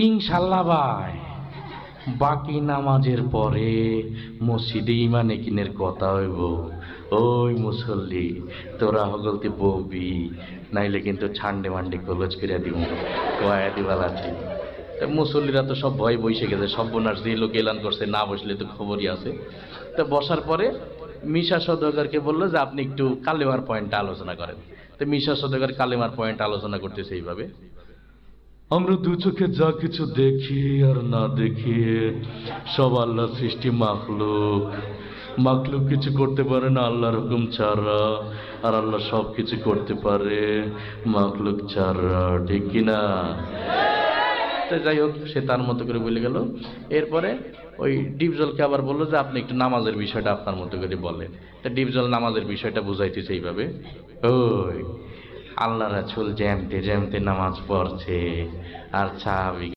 ইনশাল্লাহ ভাই, বাকি নামাজের পরে মসজিদে ইমানে কিনের কথা হইব। ওই মুসল্লি, তোরা হগলতে ববি, নাইলে কিন্তু ছান্ডে মান্ডে কলজ করে দিব, কয়া দিবালাছি। মুসল্লিরা তো সব ভয় বসে গেছে, সর্বনাশ যে লোক এলান করছে, না বসলে তো খবরই আছে। তো বসার পরে মিশা সওদাগরকে বললো যে আপনি একটু কালেমার পয়েন্টটা আলোচনা করেন। তো মিশা সওদাগর কালেমার পয়েন্ট আলোচনা করতেছে এইভাবে: আমরা দু চোখে যা কিছু দেখি আর না দেখি সব আল্লাহ সৃষ্টি মাখলুক। মাখলুক কিছু করতে পারে না আল্লাহর হুকুম ছাড়া, আর আল্লাহ সব কিছু করতে পারে মাখলুক ছাড়া, ঠিক কিনা? তো যাই হোক, সে তার মতো করে বলে গেল। এরপরে ওই ডিপজলকে আবার বললো যে আপনি একটু নামাজের বিষয়টা আপনার মতো করে বলেন। তা ডিপজল নামাজের বিষয়টা বুঝাইতেছে এইভাবে: ওই আল্লাহ রাসূল জ্যামতে জ্যামতে নামাজ পড়ছে, আর সাহাবী